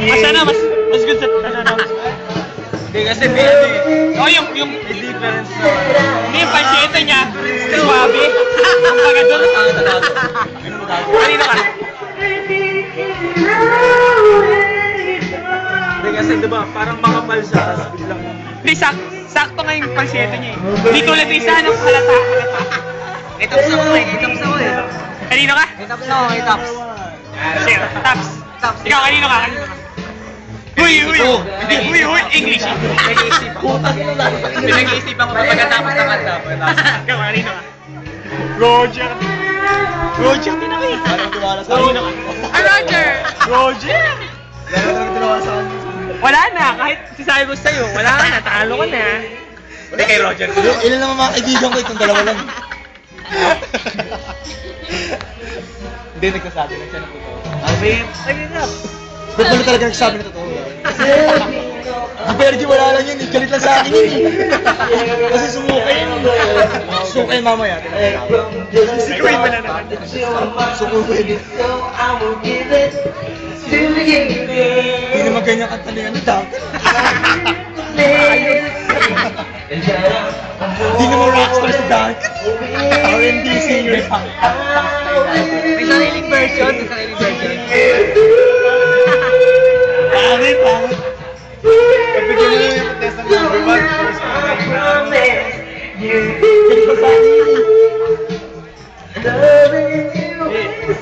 Mas good sa tananawas. Hindi kasi pwede. Oh, yung May difference na. hindi yung pansiyete niya. Swabe. Ang baga doon. Kanino ka? Hindi kasi diba, parang makapal siya. Tapos biglang... Hindi, sakto nga yung pansiyete niya eh. Hindi tulad yung isa, ano, halata. Itaps ako eh. Kanino ka? Itaps ako, itaps. Shit, Taps. Ikaw, kanino ka? Uy, English. Pinag-iisipan ko pa pagkatapos ng kanta. Ikaw, kanino ka? Roger, tinawin. Kanino ka? Roger! Roger! Wala na, kahit sasabi ko sa'yo, wala ka na, talo ka na. Hindi kay Roger. Ilan naman mga kaibigan ko itong dalawa lang. Hindi nagsasabi lang siya ng totoo. Ayun na. Ba't mo talaga nagsasabi na totoo? Ang Perdi wala lang yun, galit lang sa akin yun. Kasi sumukay yun. Sumukay mamaya. Sikuin mo na naman. Sumukay. Hindi naman ganyan kanta na yan, dapat. Hindi naman rockstar si Duncan. R&B singer. May sariling version. Pangit. Pabigyan mo lang yung contestant number 1. Galit ko sa akin.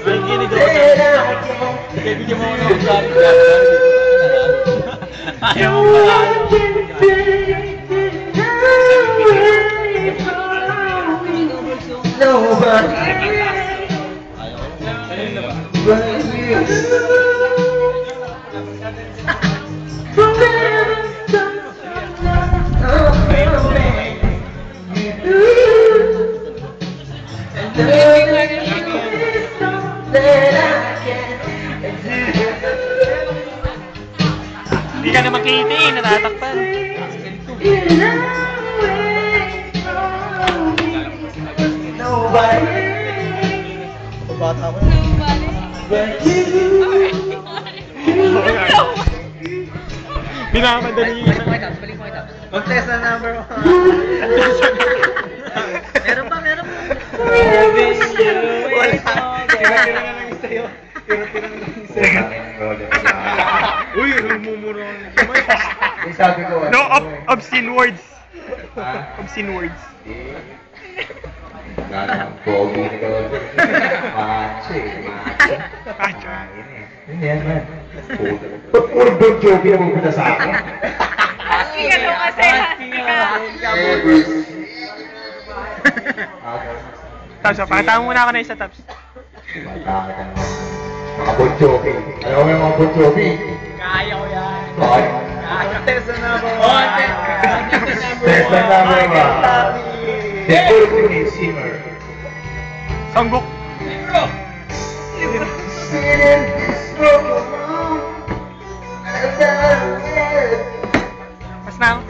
Nakikinig ako sa Kaya bigyan mo ako ng ugali. Ayaw mo pala. Hindi ka naman kitiin, natatakpan. Bata ko. Binamadali yun. Contestant number 1. Meron pa. Wala. Tira-tira na lang sa'yo. Uy, rumumuro ng kamay. Sabi ko, No, obscene words. Obscene words. Pogi ko. Macho. Yan. Ba't puro Bon Jovi na pupunta sa akin? Husky ka daw kasi. Taps, pakita mo muna ako na isa, Taps. Mga Bon Jovi. Alam mo yung mga Bon Jovi? Kaya ko yan. Kaya. Contestant number 1. Contestant number 1. The Urban Singer. Songbok. Mas na ako.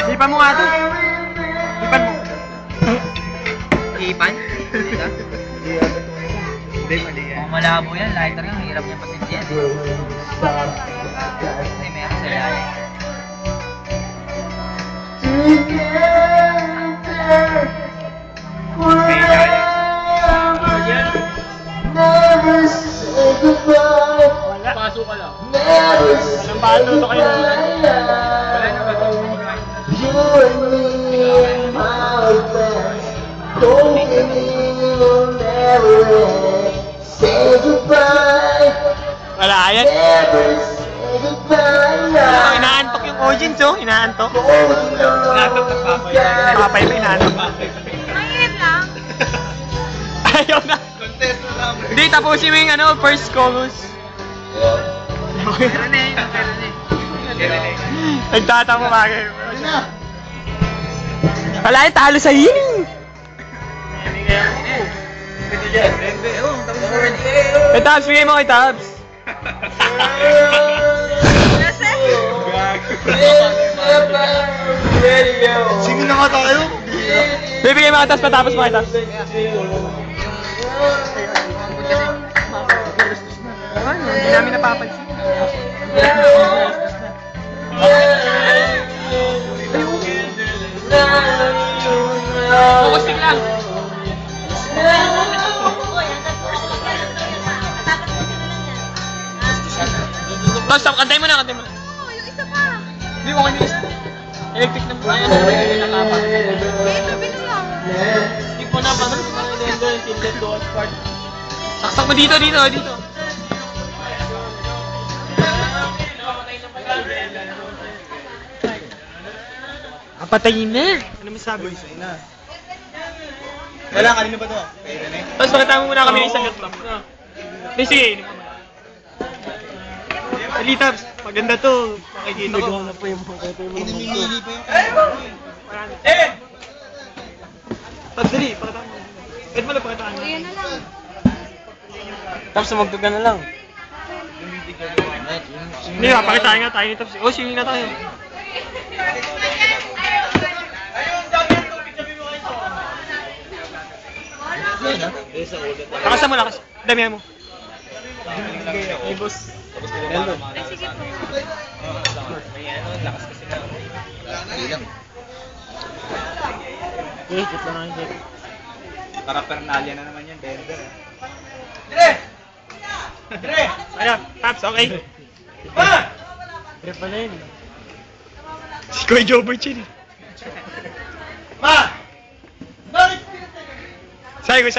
Ipan mo nga ito. Ipan mo. Ipan? Hindi, mali yan. Kung malabo yan, lighter nga, hirap niya pasensyan. Ay, meron sa ilalim. Pasok ka lang. Walang balo to kayo. Wala na ba ito? Wala yan. Inaantok yung audience, oh. Inaantok. Inaantok ng papay. Papay pa inaantok. Mainit lang. Ayaw na. Contestant number. Hindi, tapusin mo yung ano, first chorus. Meron eh. Nagtatamo pa kayo. Wala yung talo sa hiling. Pwede dyan. Pwede. Oo, tapos mo rin. Kay Tabs, bigay mo kay Tabs. Kasi? Gag. Singin na nga tayo. Bibigay mga tas patapos mga tas. Hindi namin napapansin. Focus lang. Stop, stop. Kantay mo na, kantay mo. Oo, yung isa pa. Hindi mo kanina isa. Electric na po. Ayan, hindi na nakapa. Dito, bino lang. Hindi po na, paano sa mga dendo, tinted doon, part. Saksak mo dito, dito, dito. Kapatayin na. Ano masabi? Boy, sa'yo na. Wala, kanina ba to? Kaya na eh. Tapos pakita mo muna kami ng isang laptop. Hindi, sige. Ali, Tabs. Maganda to. Makikita ko. Nagawa na pa yung mga Namimili pa yung Tabs, dali. Pakita mo. Kahit mo lang pakita mo. Ayan na lang. Tabs, magtugan na lang. Hindi, pakitain nga tayo ni Tabs. Oh, singing na tayo. Lakasan mo, lakas. Damihan mo. Ay, boss. Ay, sige po. Paraphernalia na naman yan, Bender. Ano, Tabs, okay? Dire pala yun. Si Kuya Jobert yun. Saygos.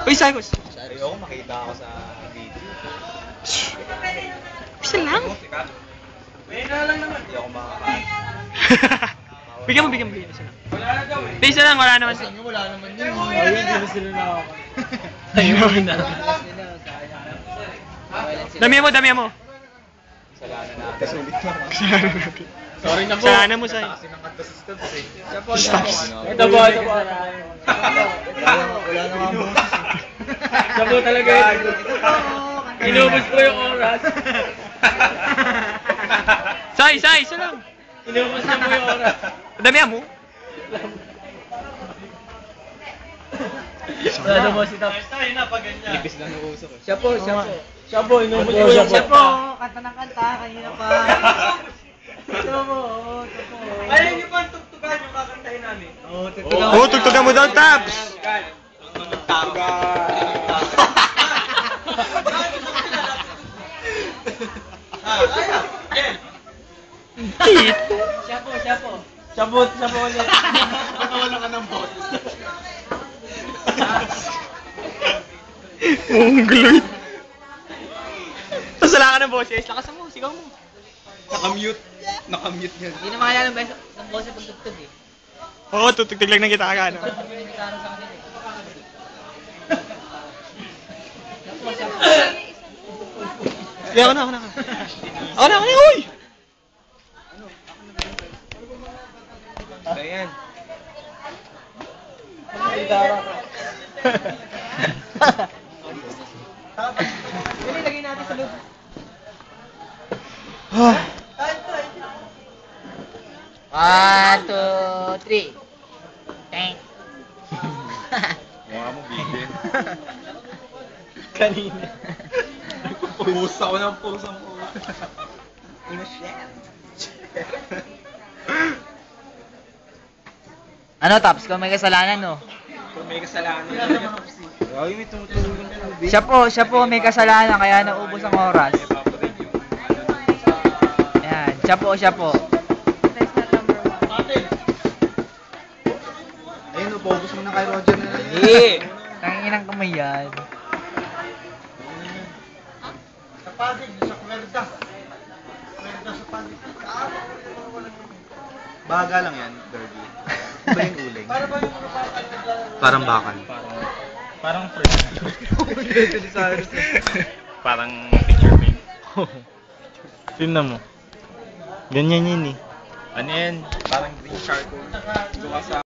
Uy, Saygos. Ayoko, makita ako sa video. Isa lang. Hindi ako makakain. Bigyan mo. Isa lang. Isa lang, wala naman. Saan nga wala naman yun. Ayun, hindi na sila nakakain. Ayun na. Damihan mo. Kasalanan natin. Sulit na. Sorry na po. Kasalanan mo, Say. Kasi ng kanta sa stabs eh. Stabs. Ito po. Wala na nga boses eh. Siya po talaga yun. Inubos ko yung oras. Say, isa lang. Inubos niya mo yung oras. Damihan mo. Wala mo si Taps. Ibis lang yung usok eh. Siya po, inubos ko yung Siya po, kanta ng kanta, kanina pa. Ito po. Ayaw niyo pa tugtugan yung kakantahin namin. Oo, tugtugan mo daw, Tabs! Siya po. Siya po ulit. Wala ka ng boses. Mongoloid. Tapos wala ka ng boses. Lakasan mo, sigaw mo. Nakamute yan. Hindi na makilala ng beso ng boses pagtugtog eh. Oo, tutugtog lang ng gitara, ano? Parang pinagkano sa kanila eh. Sige, ako na. Uy! Ayan. Lagay natin sa loob. One, two, three. Thank. Mukha mo bigin. Kanina. Pusa ko ng pusang po. Ano, Taps? Kung may kasalanan, no? Kung may kasalanan. Ay, may tumutulong ng tubig. Siya po may kasalanan, kaya naubos ang oras. Ayan, siya po. That's not number 1. Ayun, upobos mo na kay Roger na lang. Tanginang kamay yan. Sa Pasig, sa Kwerda. Kwerda sa Pasig. Baga lang yan, Derby. Ba yung uling? Parang bakal. Parang friend. Parang picture frame. Tingnan mo. Ganyan yun eh. Ano yan? Parang green charcoal. Gawa sa